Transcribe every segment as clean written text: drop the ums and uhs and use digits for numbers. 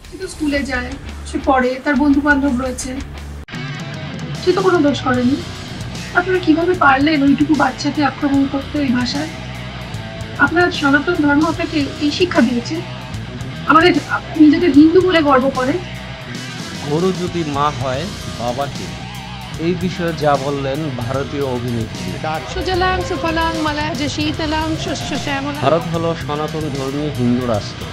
সে তো স্কুলে যায়, সে পড়ে, তার বন্ধু বান্ধব রয়েছে, সে তো কোনো দোষ করেনি। আপনারা কিভাবে পারলেন ওইটুকু বাচ্চাকে আক্রমণ করতে ওই ভাষায়? আপনার সনাতন ধর্ম আপনাকে এই শিক্ষা দিয়েছে? আমাদের নিজেদের হিন্দু বলে গর্ব করে। গরু যদি মা হয়, বাবা কে? এই বিষয়ে যা বললেন ভারতীয় অভিনেত্রী। সুজলাং সুফলাং মালায় শীতলাং শস্য শ্যামলা। ভারত হলো সনাতন ধর্মী হিন্দু রাষ্ট্র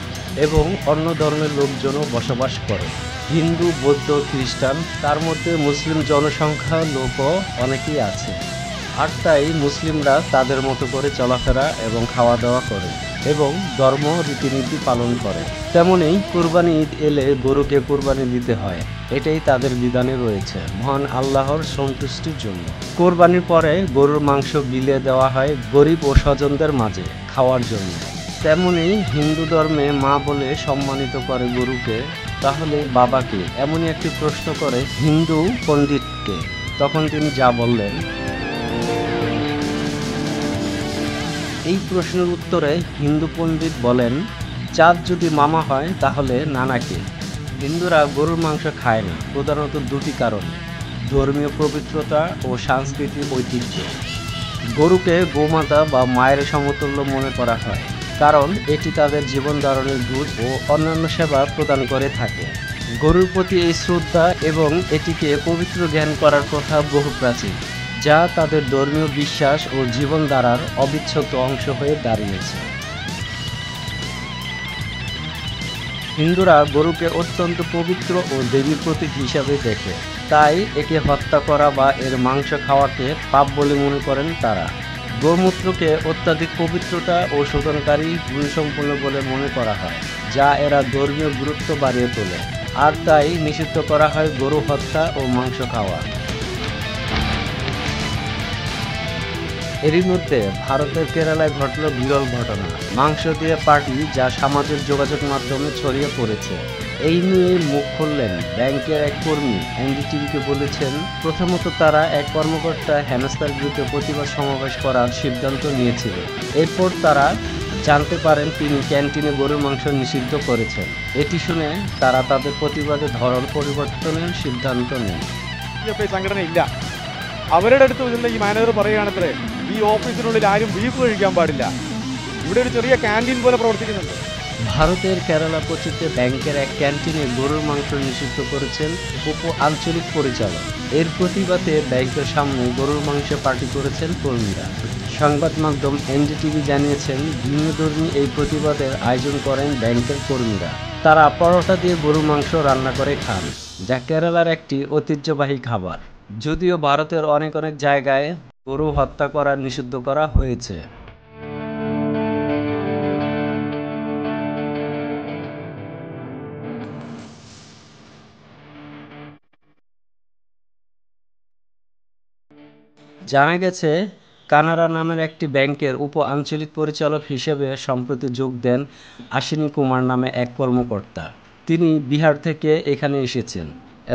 এবং অন্য ধর্মের লোকজনও বসবাস করে। হিন্দু, বৌদ্ধ, খ্রিস্টান, তার মধ্যে মুসলিম জনসংখ্যা লোকও অনেকেই আছে। আর তাই মুসলিমরা তাদের মতো করে চলাফেরা এবং খাওয়া দাওয়া করে এবং ধর্ম রীতিনীতি পালন করে। তেমনি কুরবানি ঈদ এলে গরুকে কুরবানি দিতে হয়, এটাই তাদের বিধানে রয়েছে মহান আল্লাহর সন্তুষ্টির জন্য। কোরবানির পরে গরুর মাংস বিলিয়ে দেওয়া হয় গরিব ও স্বজনদের মাঝে খাওয়ার জন্য। তেমনি হিন্দু ধর্মে মা বলে সম্মানিত করে গরুকে। তাহলে বাবাকে? এমনই একটি প্রশ্ন করে হিন্দু পণ্ডিতকে। তখন তিনি যা বললেন, এই প্রশ্নের উত্তরে হিন্দু পণ্ডিত বলেন, চাঁদ যদি মামা হয় তাহলে নানাকে। হিন্দুরা গরুর মাংস খায় না প্রধানত দুটি কারণে: ধর্মীয় পবিত্রতা ও সাংস্কৃতিক ঐতিহ্য। গরুকে গোমাতা বা মায়ের সমতুল্য মনে করা হয়, কারণ এটি তাদের জীবন ধারণের দুধ ও অন্যান্য সেবা প্রদান করে থাকে। গরুর প্রতি এই শ্রদ্ধা এবং এটিকে পবিত্র জ্ঞান করার প্রথা বহু প্রাচীন, যা তাদের ধর্মীয় বিশ্বাস ও জীবনধারার অবিচ্ছেদ্য অংশ হয়ে দাঁড়িয়েছে। হিন্দুরা গরুকে অত্যন্ত পবিত্র ও দেবীর প্রতীক হিসাবে দেখে, তাই একে হত্যা করা বা এর মাংস খাওয়াকে পাপ বলে মনে করেন তারা। গোমূত্রকে অত্যাধিক পবিত্রতা ও শোধনকারী গুণসম্পন্ন বলে মনে করা হয়, যা এরা ধর্মীয় গুরুত্ব বাড়িয়ে তোলে। আর তাই নিষিদ্ধ করা হয় গরু হত্যা ও মাংস খাওয়া। এরই মধ্যে ভারতের কেরালায় ঘটল বিরল ঘটনা, মাংস দিয়ে পার্টি, যা সামাজিক যোগাযোগ মাধ্যমে ছড়িয়ে পড়েছে। এই নিয়ে মুখ খুললেন ব্যাংকের এক কর্মী। এনডিটিভিকে বলেছেন, প্রথমত তারা এক কর্মকর্তা হেনস্থার বিরুদ্ধে প্রতিবাদ সমাবেশ করার সিদ্ধান্ত নিয়েছিল। এরপর তারা জানতে পারেন তিনি ক্যান্টিনে গরুর মাংস নিষিদ্ধ করেছেন। എটি শুনে তারা তাদের প্রতিবাদের ধরন পরিবর্তনের সিদ্ধান্ত নেন। സംഘടനയില്ല. അവരുടെ അടുത്ത് ചെന്ന് ഈ മാനേജർ പറയുകയാണത്രേ, ഈ ഓഫീസിനുള്ളിൽ ആരും ബീഫ് കഴിക്കാൻ പാടില്ല, ഇവിടെ ഒരു ചെറിയ ക്യാൻറ്റീൻ പോലെ പ്രവർത്തിക്കുന്നുണ്ട്. ভারতের কেরালা কোচিতে ব্যাংকের এক ক্যান্টিনে গরুর মাংস নিষিদ্ধ করেছেন উপ আঞ্চলিক পরিচালক। এর প্রতিবাদে ব্যাংকের সামনে গরুর মাংস পার্টি করেছেন কর্মীরা। সংবাদ মাধ্যম এনডিটিভি জানিয়েছেন, ভিন্নধর্মী এই প্রতিবাদের আয়োজন করেন ব্যাংকের কর্মীরা। তারা পরোটা দিয়ে গরুর মাংস রান্না করে খান, যা কেরালার একটি ঐতিহ্যবাহী খাবার। যদিও ভারতের অনেক অনেক জায়গায় গরু হত্যা করা নিষিদ্ধ করা হয়েছে। জানা গেছে, কানাড়া নামের একটি ব্যাংকের উপ আঞ্চলিক পরিচালক হিসেবে সম্প্রতি যোগ দেন আশ্বিনী কুমার নামে এক কর্মকর্তা। তিনি বিহার থেকে এখানে এসেছেন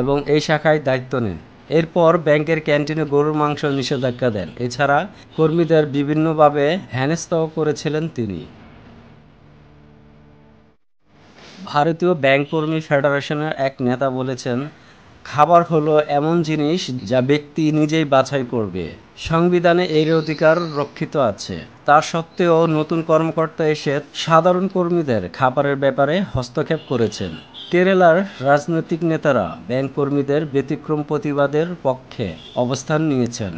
এবং এই শাখায় দায়িত্ব নেন। এরপর ব্যাংকের ক্যান্টিনে গরুর মাংস নিষেধাজ্ঞা দেন। এছাড়া কর্মীদের বিভিন্নভাবে হেনস্থাও করেছিলেন তিনি। ভারতীয় ব্যাংক কর্মী ফেডারেশনের এক নেতা বলেছেন, খাবার হলো এমন জিনিস যা ব্যক্তি নিজেই বাছাই করবে। সংবিধানে এর অধিকার রক্ষিত আছে। তা সত্ত্বেও নতুন কর্মকর্তা এসে সাধারণ কর্মীদের খাবারের ব্যাপারে হস্তক্ষেপ করেছেন। কেরালার রাজনৈতিক নেতারা ব্যাংক কর্মীদের ব্যতিক্রম প্রতিবাদের পক্ষে অবস্থান নিয়েছেন।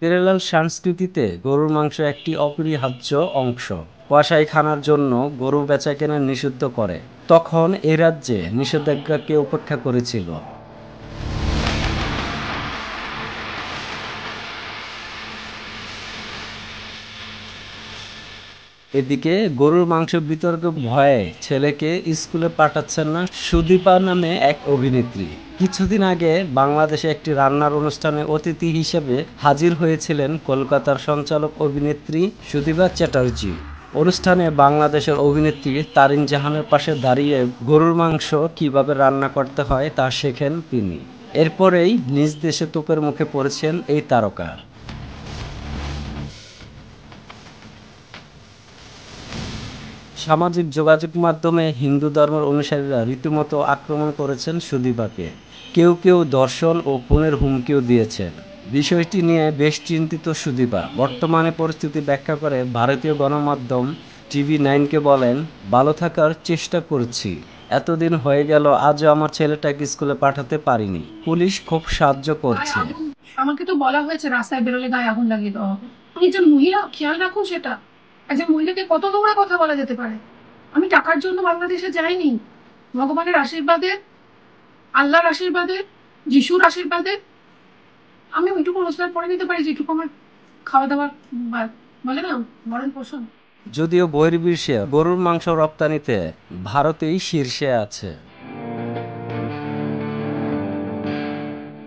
কেরালার সংস্কৃতিতে গরুর মাংস একটি অপরিহার্য অংশ। কসাইখানার জন্য গরু বেচাকেনা নিষিদ্ধ করে তখন এ রাজ্যে নিষেধাজ্ঞাকে উপেক্ষা করেছিল। এদিকে গরুর মাংস বিতর্কে ভয়ে ছেলেকে স্কুলে পাঠাচ্ছেন না সুদীপা নামে এক অভিনেত্রী। কিছুদিন আগে বাংলাদেশে একটি রান্নার অনুষ্ঠানে অতিথি হিসেবে হাজির হয়েছিলেন কলকাতার সঞ্চালক অভিনেত্রী সুদীপা চ্যাটার্জি। অনুষ্ঠানে বাংলাদেশের অভিনেত্রী তারিন জাহানের পাশে দাঁড়িয়ে গরুর মাংস কিভাবে রান্না করতে হয় তা শেখেন তিনি। এরপরেই নিজ দেশে তোপের মুখে পড়েছেন এই তারকা। সামাজিক যোগাযোগ মাধ্যমে হিন্দু ধর্মের অনুসারীরা রীতিমতো আক্রমণ করেছেন সুদীপাকে। কেউ কেউ ধর্ষণ ও খুনের হুমকিও দিয়েছেন। বিষয়টি নিয়ে বেশ চিন্তিত সুদীপা। বর্তমানে পরিস্থিতি ব্যাখ্যা করে ভারতীয় গণমাধ্যম TV9কে বলেন, ভালো থাকার চেষ্টা করছি, এতদিন হয়ে গেল আজও আমার ছেলেটাকে স্কুলে পাঠাতে পারিনি, পুলিশ খুব সাহায্য করছে। আমাকে তো বলা হয়েছে রাস্তায় বেরোলে গায়ে আগুন লাগিয়ে দেওয়া হবে। আমি একজন মহিলা, খেয়াল রাখুন সেটা। একজন মহিলাকে কত নোংরা কথা বলা যেতে পারে। আমি টাকার জন্য বাংলাদেশে যাইনি, ভগবানের আশীর্বাদে, আল্লাহর আশীর্বাদে, যিশুর আশীর্বাদে আমি ওইটুকু রোজগার করে নিতে পারি যেটুকু আমার খাওয়া দাওয়া বলে না ভরণ পোষণ। যদিও বহির্বিশ্বে গরুর মাংস রপ্তানিতে ভারতেই শীর্ষে আছে।